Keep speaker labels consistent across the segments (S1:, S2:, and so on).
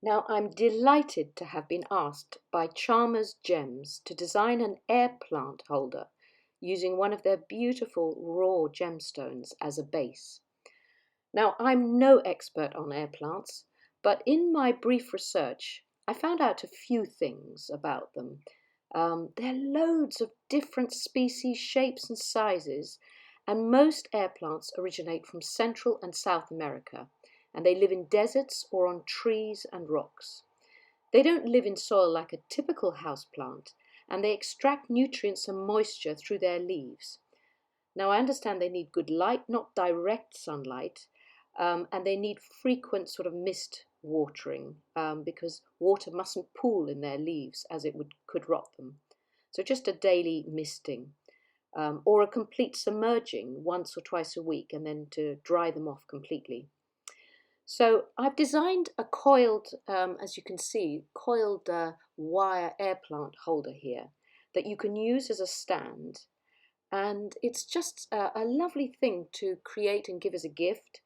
S1: Now, I'm delighted to have been asked by Chalmers Gems to design an air plant holder using one of their beautiful raw gemstones as a base. Now, I'm no expert on air plants, but in my brief research, I found out a few things about them. There are loads of different species, shapes, and sizes, and most air plants originate from Central and South America, and they live in deserts or on trees and rocks. They don't live in soil like a typical houseplant, and they extract nutrients and moisture through their leaves. Now, I understand they need good light, not direct sunlight, and they need frequent sort of mist watering because water mustn't pool in their leaves as it could rot them. So, just a daily misting or a complete submerging once or twice a week and then to dry them off completely. So I've designed a coiled, as you can see, coiled wire air plant holder here that you can use as a stand. And it's just a lovely thing to create and give as a gift.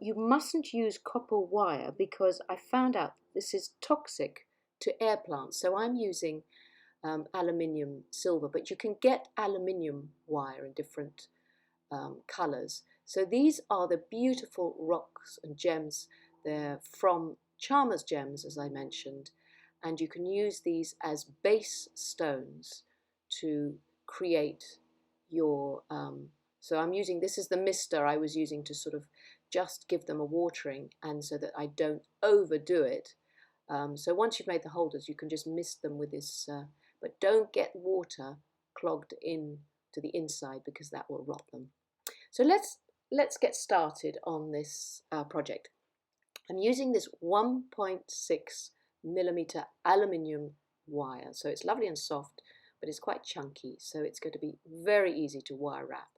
S1: You mustn't use copper wire because I found out this is toxic to air plants. So I'm using aluminium silver, but you can get aluminium wire in different colours. So these are the beautiful rocks and gems. They're from Chalmers Gems, as I mentioned, and you can use these as base stones to create your. So I'm using, this is the mister I was using to sort of just give them a watering, and so that I don't overdo it. So once you've made the holders, you can just mist them with this, but don't get water clogged in to the inside because that will rot them. So let's get started on this project. I'm using this 1.6 millimeter aluminium wire. So it's lovely and soft, but it's quite chunky. So it's going to be very easy to wire wrap.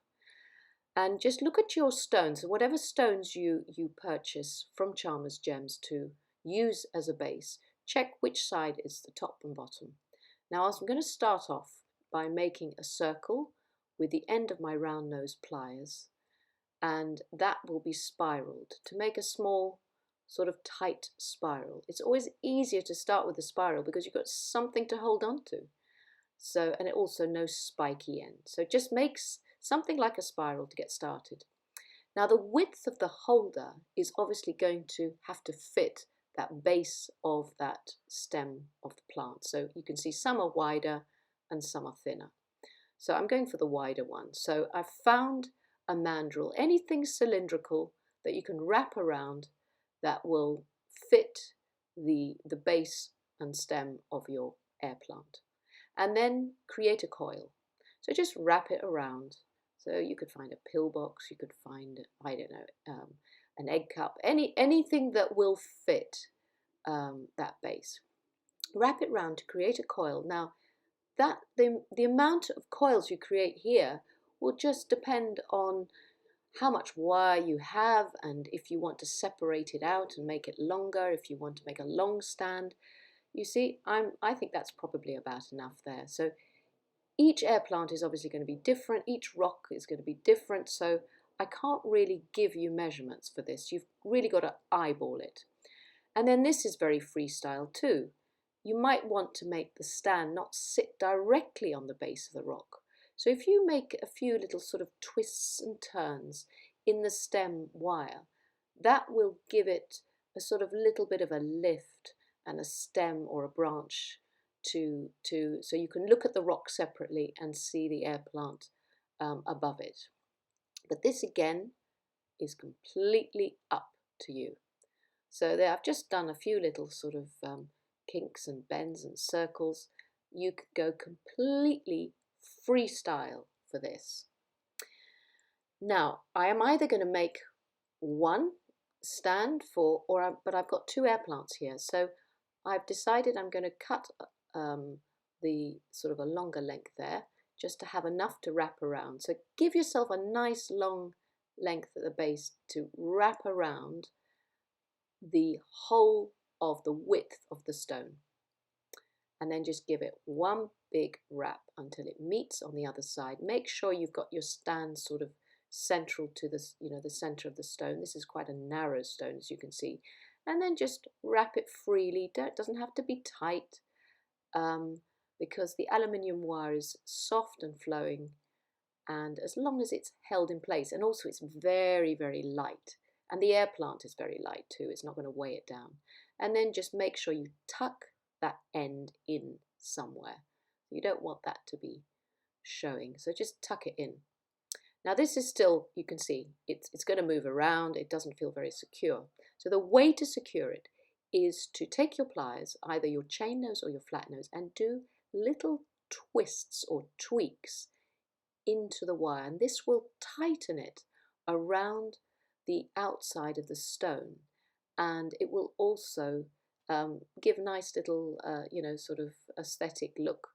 S1: And just look at your stones. So whatever stones you purchase from Chalmers Gems to use as a base, check which side is the top and bottom. Now I'm going to start off by making a circle with the end of my round nose pliers, and that will be spiraled to make a small sort of tight spiral. It's always easier to start with a spiral because you've got something to hold on to. So, and it also no spiky end. So it just makes something like a spiral to get started. Now the width of the holder is obviously going to have to fit that base of that stem of the plant. So you can see some are wider and some are thinner. So I'm going for the wider one. So I've found a mandrel, anything cylindrical that you can wrap around that will fit the base and stem of your air plant. And then create a coil. So just wrap it around. So you could find a pillbox, you could find, I don't know, an egg cup, anything that will fit that base. Wrap it round to create a coil. Now, that the amount of coils you create here will just depend on how much wire you have, and if you want to separate it out and make it longer, if you want to make a long stand. You see, I think that's probably about enough there. So each air plant is obviously going to be different, each rock is going to be different, so I can't really give you measurements for this. You've really got to eyeball it. And then this is very freestyle too. You might want to make the stand not sit directly on the base of the rock. So if you make a few little sort of twists and turns in the stem wire, that will give it a sort of little bit of a lift and a stem or a branch so you can look at the rock separately and see the air plant above it. But this again is completely up to you. So there, I've just done a few little sort of kinks and bends and circles. You could go completely freestyle for this. Now, I am either going to make one stand for, but I've got two air plants here. So I've decided I'm going to cut the sort of a longer length there, just to have enough to wrap around. So give yourself a nice long length at the base to wrap around the whole of the width of the stone, and then just give it one big wrap until it meets on the other side. Make sure you've got your stand sort of central to this, the center of the stone. This is quite a narrow stone, as you can see, and then just wrap it freely. It doesn't have to be tight, because the aluminium wire is soft and flowing, and as long as it's held in place, and also it's very, very light, and the air plant is very light too, it's not going to weigh it down. And then just make sure you tuck that end in somewhere. You don't want that to be showing, so just tuck it in. Now this is still, you can see, it's going to move around, it doesn't feel very secure. So the way to secure it is to take your pliers, either your chain nose or your flat nose, and do little twists or tweaks into the wire, and this will tighten it around the outside of the stone, and it will also give nice little sort of aesthetic look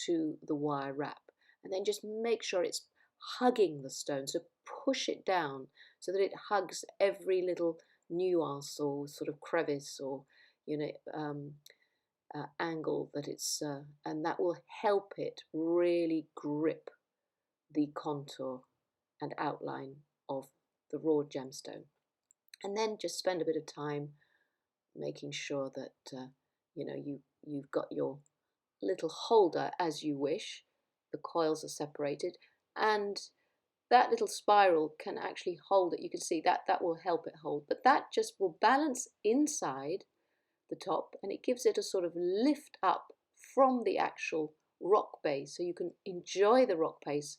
S1: to the wire wrap. And then just make sure it's hugging the stone, so push it down so that it hugs every little nuance or sort of crevice or angle that it's and that will help it really grip the contour and outline of the raw gemstone. And then just spend a bit of time making sure that you've got your little holder as you wish. The coils are separated, and that little spiral can actually hold it. You can see that will help it hold, but that just will balance inside the top, and it gives it a sort of lift up from the actual rock base, so you can enjoy the rock base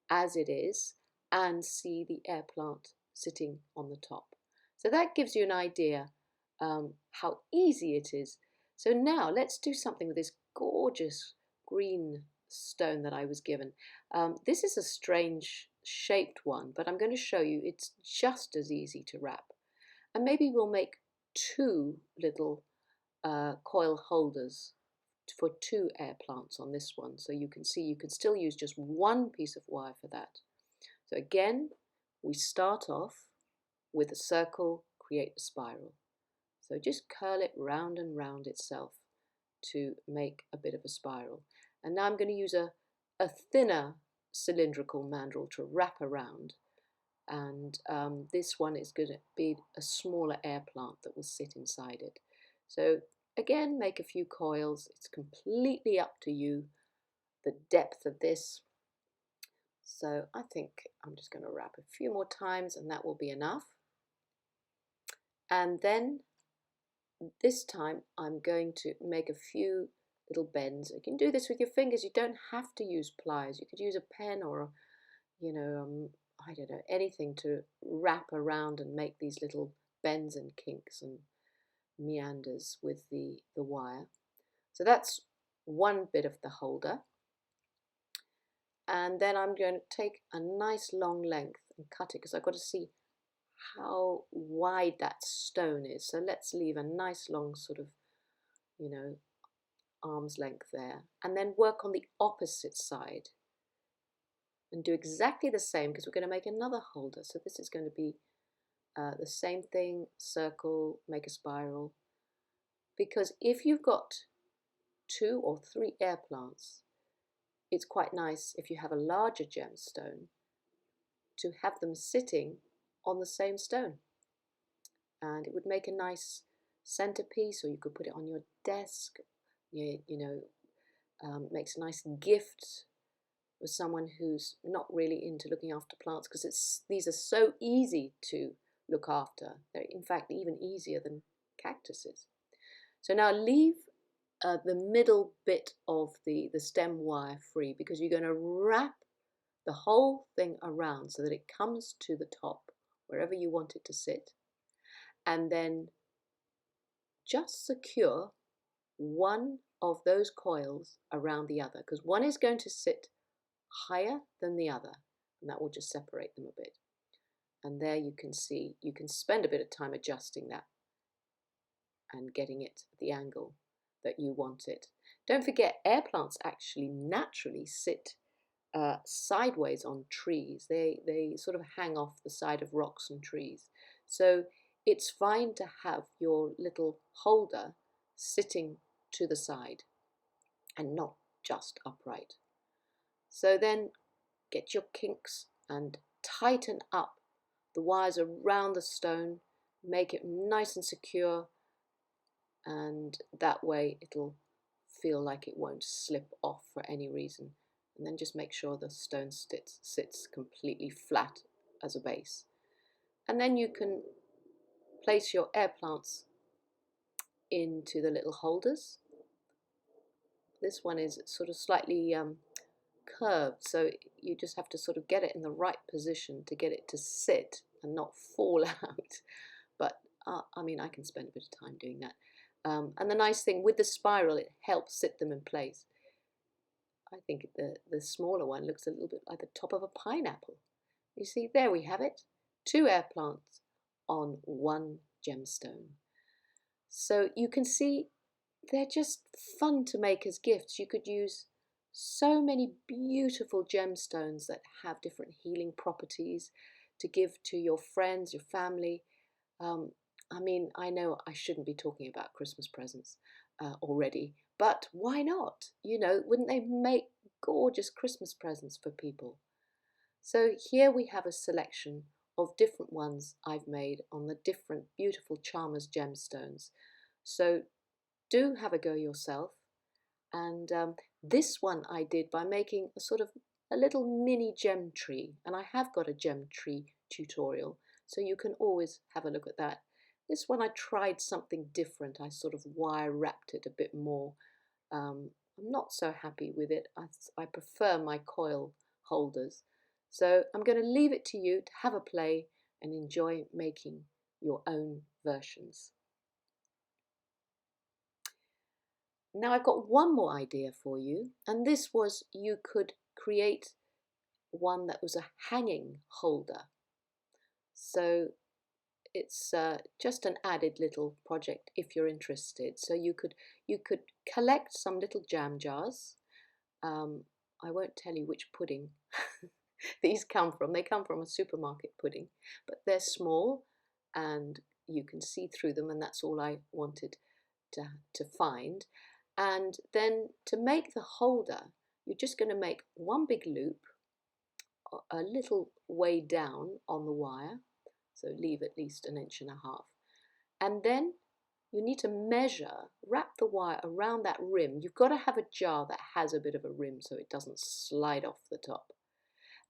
S1: as it is and see the air plant sitting on the top. So that gives you an idea how easy it is. So now let's do something with this gorgeous green stone that I was given. This is a strange shaped one, but I'm going to show you it's just as easy to wrap. And maybe we'll make two little coil holders for two air plants on this one. So you can see you can still use just one piece of wire for that. So again, we start off with a circle, create a spiral. So just curl it round and round itself to make a bit of a spiral. And now I'm going to use a thinner cylindrical mandrel to wrap around. And this one is going to be a smaller air plant that will sit inside it. So again, make a few coils. It's completely up to you, the depth of this. So I think I'm just going to wrap a few more times and that will be enough. And then this time I'm going to make a few little bends. You can do this with your fingers. You don't have to use pliers. You could use a pen or, I don't know, anything to wrap around and make these little bends and kinks and meanders with the wire. So that's one bit of the holder. And then I'm going to take a nice long length and cut it, because I've got to see how wide that stone is. So let's leave a nice long sort of, arm's length there, and then work on the opposite side and do exactly the same, because we're going to make another holder. So this is going to be the same thing, circle, make a spiral, because if you've got 2 or 3 air plants, it's quite nice if you have a larger gemstone to have them sitting on the same stone, and it would make a nice centerpiece, or you could put it on your desk. Makes a nice gift for someone who's not really into looking after plants, because these are so easy to look after. They're in fact even easier than cactuses. So now leave the middle bit of the stem wire free, because you're going to wrap the whole thing around so that it comes to the top, wherever you want it to sit, and then just secure one of those coils around the other, because one is going to sit higher than the other, and that will just separate them a bit. And there you can see, you can spend a bit of time adjusting that and getting it at the angle that you want it. Don't forget, air plants actually naturally sit sideways on trees. They sort of hang off the side of rocks and trees. So it's fine to have your little holder sitting to the side and not just upright. So then get your kinks and tighten up the wires around the stone, make it nice and secure, and that way it'll feel like it won't slip off for any reason. And then just make sure the stone sits completely flat as a base. And then you can place your air plants into the little holders. This one is sort of slightly curved, so you just have to sort of get it in the right position to get it to sit and not fall out. But I mean, I can spend a bit of time doing that. And the nice thing with the spiral, it helps sit them in place. I think the smaller one looks a little bit like the top of a pineapple. You see, there we have it. 2 air plants on 1 gemstone. So you can see they're just fun to make as gifts. You could use so many beautiful gemstones that have different healing properties to give to your friends, your family. I mean, I know I shouldn't be talking about Christmas presents already, but why not? You know, wouldn't they make gorgeous Christmas presents for people? So here we have a selection of different ones I've made on the different beautiful Chalmers gemstones. So do have a go yourself. And this one I did by making a sort of a little mini gem tree. And I have got a gem tree tutorial, so you can always have a look at that. This one I tried something different. I sort of wire wrapped it a bit more. I'm not so happy with it. I prefer my coil holders. So I'm going to leave it to you to have a play and enjoy making your own versions. Now I've got one more idea for you, and this was you could create one that was a hanging holder. So it's just an added little project if you're interested. So you could collect some little jam jars. I won't tell you which pudding these come from. They come from a supermarket pudding, but they're small and you can see through them, and that's all I wanted to find. And then to make the holder, you're just going to make one big loop a little way down on the wire, so leave at least 1.5 inches. And then you need to measure, wrap the wire around that rim. You've got to have a jar that has a bit of a rim so it doesn't slide off the top.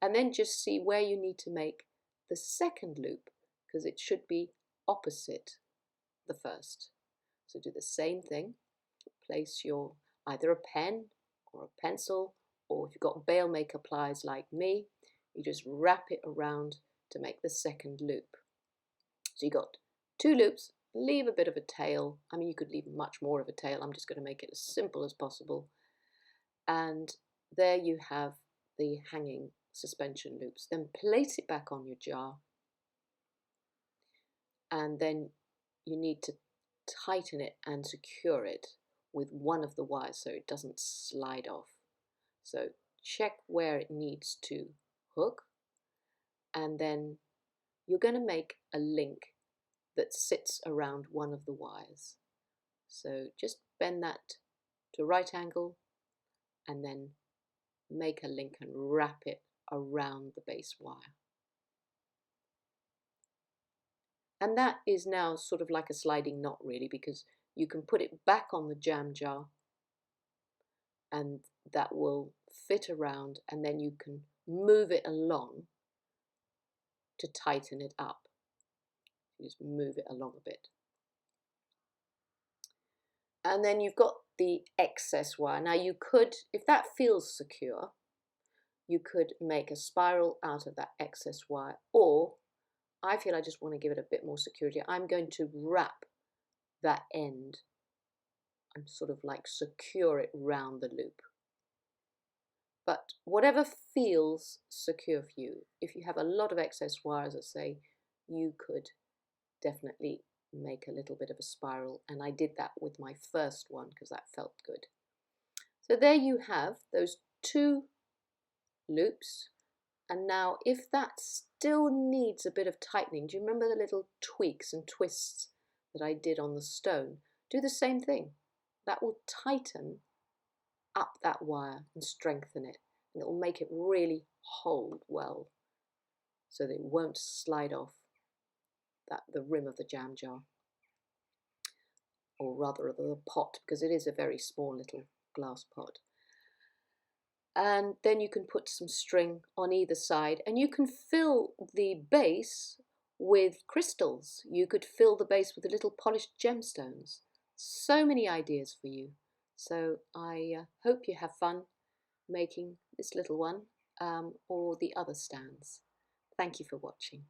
S1: And then just see where you need to make the second loop, because it should be opposite the first. So do the same thing. Place your either a pen or a pencil, or if you've got bail maker pliers like me, you just wrap it around to make the second loop. So you got 2 loops, leave a bit of a tail. I mean, you could leave much more of a tail. I'm just going to make it as simple as possible. And there you have the hanging suspension loops. Then place it back on your jar, and then you need to tighten it and secure it with one of the wires so it doesn't slide off. So check where it needs to hook, and then you're going to make a link that sits around one of the wires. So just bend that to right angle and then make a link and wrap it around the base wire. And that is now sort of like a sliding knot really, because you can put it back on the jam jar and that will fit around, and then you can move it along to tighten it up. You just move it along a bit. And then you've got the excess wire. Now you could, if that feels secure, you could make a spiral out of that excess wire, or I feel I just want to give it a bit more security. I'm going to wrap that end and sort of like secure it round the loop. But whatever feels secure for you, if you have a lot of excess wire, as I say, you could definitely make a little bit of a spiral, and I did that with my first one because that felt good. So there you have those 2 loops, and now if that still needs a bit of tightening, do you remember the little tweaks and twists that I did on the stone? Do the same thing. That will tighten up that wire and strengthen it, and it will make it really hold well so that it won't slide off. the rim of the jam jar, or rather the pot, because it is a very small little glass pot. And then you can put some string on either side, and you can fill the base with crystals. You could fill the base with little polished gemstones. So many ideas for you. So I hope you have fun making this little one or the other stands. Thank you for watching.